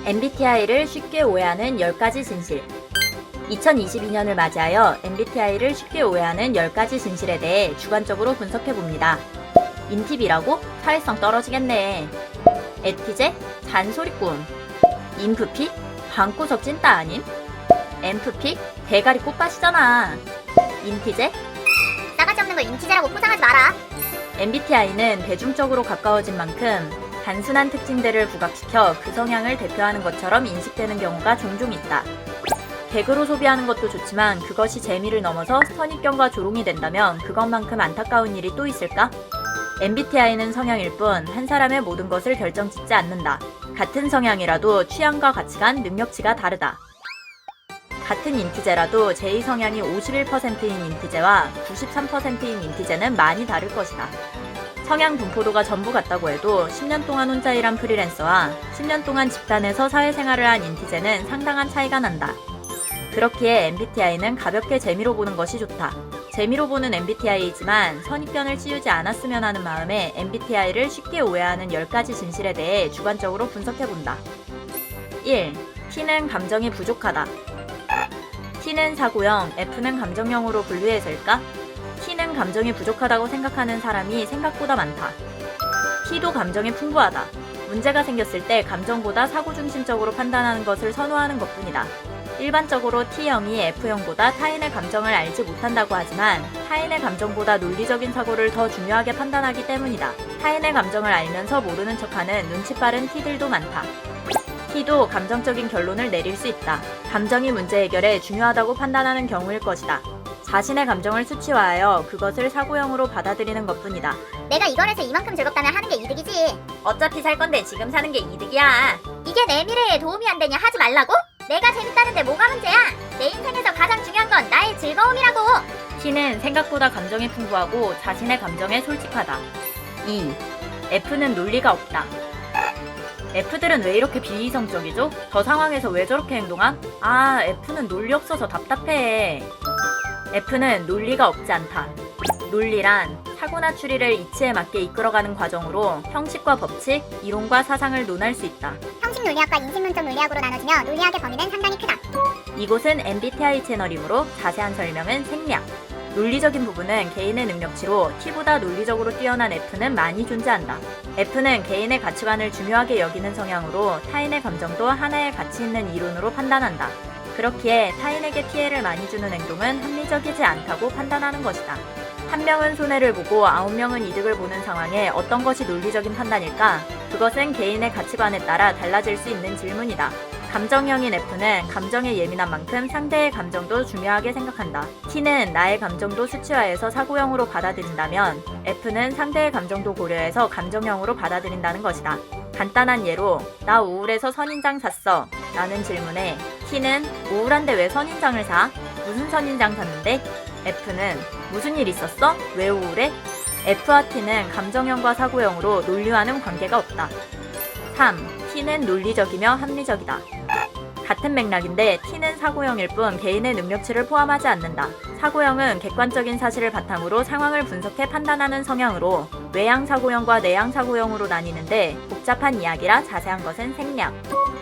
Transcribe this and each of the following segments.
MBTI를 쉽게 오해하는 10가지 진실. 2022년을 맞이하여 MBTI를 쉽게 오해하는 10가지 진실에 대해 주관적으로 분석해봅니다. 인팁이라고? 사회성 떨어지겠네. 에티제? 잔소리꾼. 인프피? 방구석 찐따 아님? 엠프피? 대가리 꽃밭이잖아. 인티제? 싸가지 없는 걸 인티제라고 포장하지 마라. MBTI는 대중적으로 가까워진 만큼 단순한 특징들을 부각시켜 그 성향을 대표하는 것처럼 인식되는 경우가 종종 있다. 개그로 소비하는 것도 좋지만 그것이 재미를 넘어서 선입견과 조롱이 된다면 그것만큼 안타까운 일이 또 있을까? MBTI는 성향일 뿐 한 사람의 모든 것을 결정짓지 않는다. 같은 성향이라도 취향과 가치관, 능력치가 다르다. 같은 인티제라도 제2 성향이 51%인 인티제와 93%인 인티제는 많이 다를 것이다. 성향 분포도가 전부 같다고 해도 10년 동안 혼자 일한 프리랜서와 10년 동안 집단에서 사회생활을 한 인티제는 상당한 차이가 난다. 그렇기에 MBTI는 가볍게 재미로 보는 것이 좋다. 재미로 보는 MBTI이지만 선입견을 씌우지 않았으면 하는 마음에 MBTI를 쉽게 오해하는 10가지 진실에 대해 주관적으로 분석해본다. 1. T는 감정이 부족하다. T는 사고형, F는 감정형으로 분류해서일까? T는 감정이 부족하다고 생각하는 사람이 생각보다 많다. T도 감정이 풍부하다. 문제가 생겼을 때 감정보다 사고 중심적으로 판단하는 것을 선호하는 것뿐이다. 일반적으로 T형이 F형보다 타인의 감정을 알지 못한다고 하지만 타인의 감정보다 논리적인 사고를 더 중요하게 판단하기 때문이다. 타인의 감정을 알면서 모르는 척하는 눈치 빠른 T들도 많다. T도 감정적인 결론을 내릴 수 있다. 감정이 문제 해결에 중요하다고 판단하는 경우일 것이다. 자신의 감정을 수치화하여 그것을 사고형으로 받아들이는 것뿐이다. 내가 이걸 해서 이만큼 즐겁다면 하는 게 이득이지. 어차피 살 건데 지금 사는 게 이득이야. 이게 내 미래에 도움이 안 되냐 하지 말라고? 내가 재밌다는데 뭐가 문제야? 내 인생에서 가장 중요한 건 나의 즐거움이라고. T는 생각보다 감정이 풍부하고 자신의 감정에 솔직하다. 2. F는 논리가 없다. F들은 왜 이렇게 비이성적이죠? 저 상황에서 왜 저렇게 행동함? F는 논리 없어서 답답해. F는 논리가 없지 않다. 논리란 사고나 추리를 이치에 맞게 이끌어가는 과정으로 형식과 법칙, 이론과 사상을 논할 수 있다. 형식 논리학과 인식론적 논리학으로 나눠지며 논리학의 범위는 상당히 크다. 이곳은 MBTI 채널이므로 자세한 설명은 생략. 논리적인 부분은 개인의 능력치로 T보다 논리적으로 뛰어난 F는 많이 존재한다. F는 개인의 가치관을 중요하게 여기는 성향으로 타인의 감정도 하나의 가치 있는 이론으로 판단한다. 그렇기에 타인에게 피해를 많이 주는 행동은 합리적이지 않다고 판단하는 것이다. 한 명은 손해를 보고 9명은 이득을 보는 상황에 어떤 것이 논리적인 판단일까? 그것은 개인의 가치관에 따라 달라질 수 있는 질문이다. 감정형인 F는 감정에 예민한 만큼 상대의 감정도 중요하게 생각한다. T는 나의 감정도 수치화해서 사고형으로 받아들인다면 F는 상대의 감정도 고려해서 감정형으로 받아들인다는 것이다. 간단한 예로 나 우울해서 선인장 샀어 라는 질문에 T는 우울한데 왜 선인장을 사? 무슨 선인장 샀는데? F는 무슨 일 있었어? 왜 우울해? F와 T는 감정형과 사고형으로 논리와는 관계가 없다. 3. T는 논리적이며 합리적이다. 같은 맥락인데 T는 사고형일 뿐 개인의 능력치를 포함하지 않는다. 사고형은 객관적인 사실을 바탕으로 상황을 분석해 판단하는 성향으로 외향 사고형과 내향 사고형으로 나뉘는데 복잡한 이야기라 자세한 것은 생략.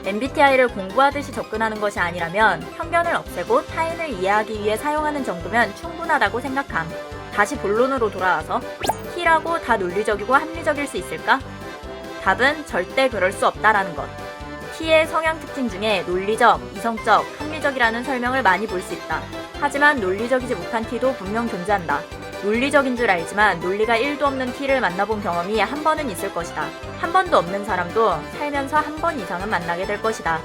MBTI를 공부하듯이 접근하는 것이 아니라면 편견을 없애고 타인을 이해하기 위해 사용하는 정도면 충분하다고 생각함. 다시 본론으로 돌아와서 T라고 다 논리적이고 합리적일 수 있을까? 답은 절대 그럴 수 없다라는 것. T의 성향 특징 중에 논리적, 이성적, 합리적이라는 설명을 많이 볼 수 있다. 하지만 논리적이지 못한 T도 분명 존재한다. 논리적인 줄 알지만 논리가 1도 없는 T를 만나본 경험이 한 번은 있을 것이다. 한 번도 없는 사람도 살면서 한 번 이상은 만나게 될 것이다.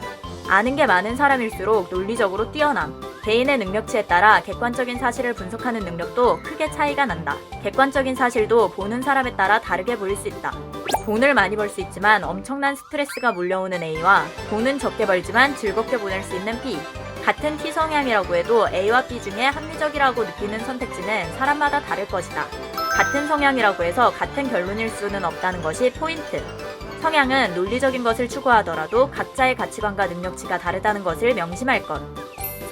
아는 게 많은 사람일수록 논리적으로 뛰어남. 개인의 능력치에 따라 객관적인 사실을 분석하는 능력도 크게 차이가 난다. 객관적인 사실도 보는 사람에 따라 다르게 보일 수 있다. 돈을 많이 벌 수 있지만 엄청난 스트레스가 몰려오는 A와 돈은 적게 벌지만 즐겁게 보낼 수 있는 B. 같은 T 성향이라고 해도 A와 B 중에 합리적이라고 느끼는 선택지는 사람마다 다를 것이다. 같은 성향이라고 해서 같은 결론일 수는 없다는 것이 포인트. 성향은 논리적인 것을 추구하더라도 각자의 가치관과 능력치가 다르다는 것을 명심할 것.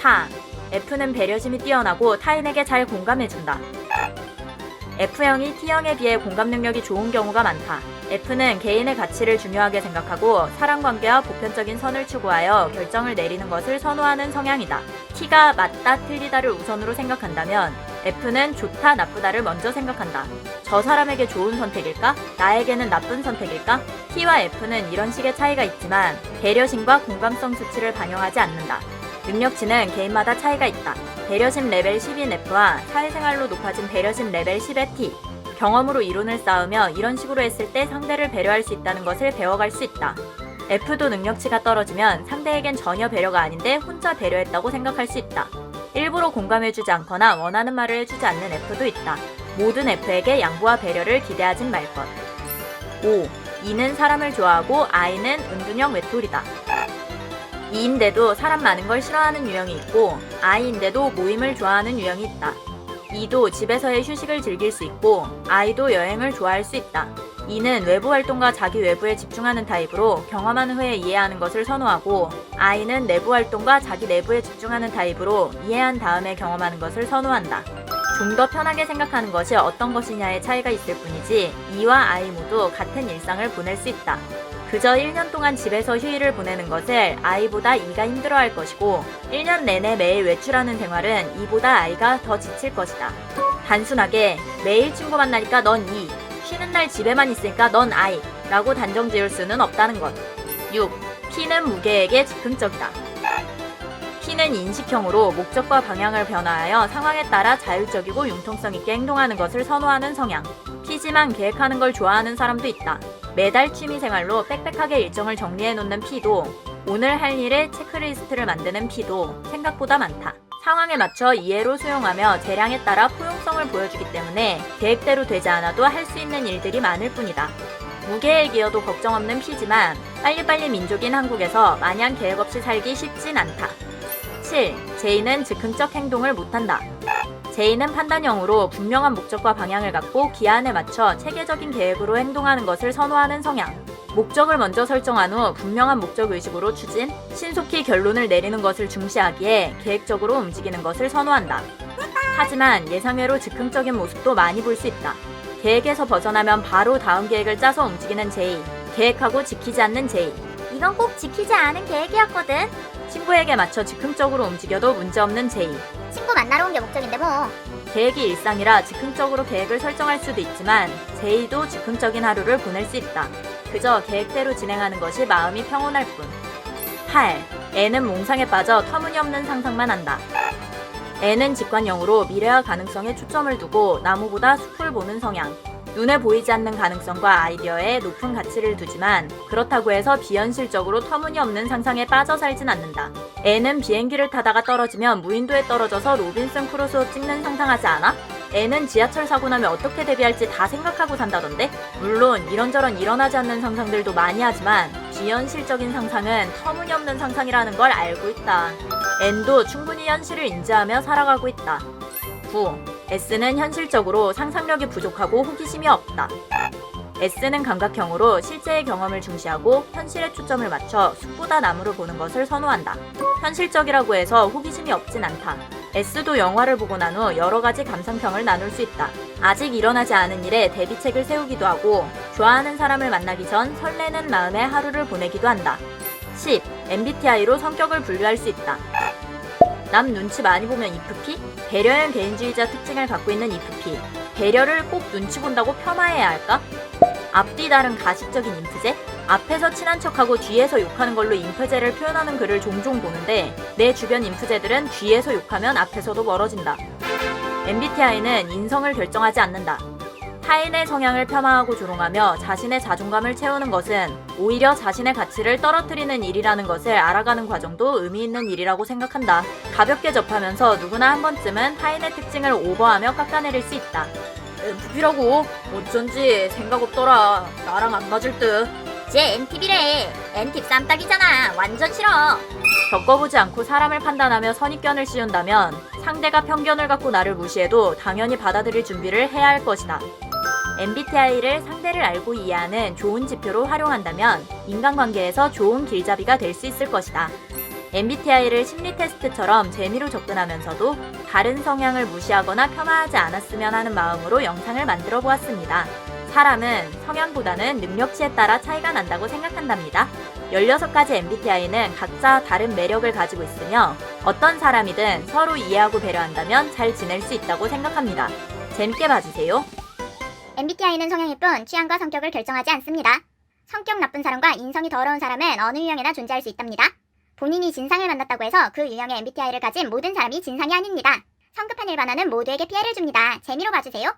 4. F는 배려심이 뛰어나고 타인에게 잘 공감해준다. F형이 T형에 비해 공감 능력이 좋은 경우가 많다. F는 개인의 가치를 중요하게 생각하고 사람관계와 보편적인 선을 추구하여 결정을 내리는 것을 선호하는 성향이다. T가 맞다, 틀리다를 우선으로 생각한다면 F는 좋다, 나쁘다를 먼저 생각한다. 저 사람에게 좋은 선택일까? 나에게는 나쁜 선택일까? T와 F는 이런 식의 차이가 있지만 배려심과 공감성 수치를 반영하지 않는다. 능력치는 개인마다 차이가 있다. 배려심 레벨 10인 F와 사회생활로 높아진 배려심 레벨 10의 T. 경험으로 이론을 쌓으며 이런 식으로 했을 때 상대를 배려할 수 있다는 것을 배워갈 수 있다. F도 능력치가 떨어지면 상대에겐 전혀 배려가 아닌데 혼자 배려했다고 생각할 수 있다. 일부러 공감해주지 않거나 원하는 말을 해주지 않는 F도 있다. 모든 F에게 양보와 배려를 기대하진 말 것. 5. E는 사람을 좋아하고 I는 은둔형 외톨이다. E인데도 사람 많은 걸 싫어하는 유형이 있고 I인데도 모임을 좋아하는 유형이 있다. E도 집에서의 휴식을 즐길 수 있고 I도 여행을 좋아할 수 있다. E는 외부 활동과 자기 외부에 집중하는 타입으로 경험한 후에 이해하는 것을 선호하고 I는 내부 활동과 자기 내부에 집중하는 타입으로 이해한 다음에 경험하는 것을 선호한다. 좀 더 편하게 생각하는 것이 어떤 것이냐의 차이가 있을 뿐이지 E와 I 모두 같은 일상을 보낼 수 있다. 그저 1년 동안 집에서 휴일을 보내는 것을 I보다 E가 힘들어할 것이고 1년 내내 매일 외출하는 생활은 E보다 I가 더 지칠 것이다. 단순하게 매일 친구 만나니까 넌 E, 쉬는 날 집에만 있으니까 넌 I 라고 단정 지을 수는 없다는 것. 6. T는 무계획에 즉흥적이다. T는 인식형으로 목적과 방향을 변화하여 상황에 따라 자율적이고 융통성 있게 행동하는 것을 선호하는 성향. T지만 계획하는 걸 좋아하는 사람도 있다. 매달 취미생활로 빽빽하게 일정을 정리해놓는 P도 오늘 할 일의 체크리스트를 만드는 P도 생각보다 많다. 상황에 맞춰 이해로 수용하며 재량에 따라 포용성을 보여주기 때문에 계획대로 되지 않아도 할 수 있는 일들이 많을 뿐이다. 무계획이어도 걱정 없는 P지만 빨리빨리 민족인 한국에서 마냥 계획 없이 살기 쉽진 않다. 7. J는 즉흥적 행동을 못한다. J는 판단형으로 분명한 목적과 방향을 갖고 기한에 맞춰 체계적인 계획으로 행동하는 것을 선호하는 성향. 목적을 먼저 설정한 후 분명한 목적의식으로 추진, 신속히 결론을 내리는 것을 중시하기에 계획적으로 움직이는 것을 선호한다. 하지만 예상외로 즉흥적인 모습도 많이 볼 수 있다. 계획에서 벗어나면 바로 다음 계획을 짜서 움직이는 J, 계획하고 지키지 않는 J. 이건 꼭 지키지 않은 계획이었거든. 친구에게 맞춰 즉흥적으로 움직여도 문제없는 J. 친구 만나러 온 게 목적인데 뭐. 계획이 일상이라 즉흥적으로 계획을 설정할 수도 있지만 J도 즉흥적인 하루를 보낼 수 있다. 그저 계획대로 진행하는 것이 마음이 평온할 뿐. 8. N은 몽상에 빠져 터무니없는 상상만 한다. N은 직관형으로 미래와 가능성에 초점을 두고 나무보다 숲을 보는 성향. 눈에 보이지 않는 가능성과 아이디어에 높은 가치를 두지만 그렇다고 해서 비현실적으로 터무니없는 상상에 빠져 살진 않는다. N은 비행기를 타다가 떨어지면 무인도에 떨어져서 로빈슨 크루소 찍는 상상하지 않아? N은 지하철 사고 나면 어떻게 대비할지 다 생각하고 산다던데? 물론 이런저런 일어나지 않는 상상들도 많이 하지만 비현실적인 상상은 터무니없는 상상이라는 걸 알고 있다. N도 충분히 현실을 인지하며 살아가고 있다. 9. S는 현실적으로 상상력이 부족하고 호기심이 없다. S는 감각형으로 실제의 경험을 중시하고 현실에 초점을 맞춰 숲보다 나무를 보는 것을 선호한다. 현실적이라고 해서 호기심이 없진 않다. S도 영화를 보고 난 후 여러 가지 감상평을 나눌 수 있다. 아직 일어나지 않은 일에 대비책을 세우기도 하고 좋아하는 사람을 만나기 전 설레는 마음에 하루를 보내기도 한다. 10. MBTI로 성격을 분류할 수 있다. 남 눈치 많이 보면 EFP? 배려형 개인주의자 특징을 갖고 있는 EFP. 배려를 꼭 눈치 본다고 폄하해야 할까? 앞뒤 다른 가식적인 인프제? 앞에서 친한 척하고 뒤에서 욕하는 걸로 인프제를 표현하는 글을 종종 보는데 내 주변 인프제들은 뒤에서 욕하면 앞에서도 멀어진다. MBTI는 인성을 결정하지 않는다. 타인의 성향을 폄하하고 조롱하며 자신의 자존감을 채우는 것은 오히려 자신의 가치를 떨어뜨리는 일이라는 것을 알아가는 과정도 의미 있는 일이라고 생각한다. 가볍게 접하면서 누구나 한 번쯤은 타인의 특징을 오버하며 깎아내릴 수 있다. MFP라고? 어쩐지 생각 없더라. 나랑 안 맞을 듯. 쟤 NTP래. NTP 쌈딱이잖아. 완전 싫어. 겪어보지 않고 사람을 판단하며 선입견을 씌운다면 상대가 편견을 갖고 나를 무시해도 당연히 받아들일 준비를 해야 할 것이다. MBTI를 상대를 알고 이해하는 좋은 지표로 활용한다면 인간관계에서 좋은 길잡이가 될 수 있을 것이다. MBTI를 심리 테스트처럼 재미로 접근하면서도 다른 성향을 무시하거나 폄하하지 않았으면 하는 마음으로 영상을 만들어 보았습니다. 사람은 성향보다는 능력치에 따라 차이가 난다고 생각한답니다. 16가지 MBTI는 각자 다른 매력을 가지고 있으며 어떤 사람이든 서로 이해하고 배려한다면 잘 지낼 수 있다고 생각합니다. 재밌게 봐주세요. MBTI는 성향일 뿐 취향과 성격을 결정하지 않습니다. 성격 나쁜 사람과 인성이 더러운 사람은 어느 유형에나 존재할 수 있답니다. 본인이 진상을 만났다고 해서 그 유형의 MBTI를 가진 모든 사람이 진상이 아닙니다. 성급한 일반화는 모두에게 피해를 줍니다. 재미로 봐주세요.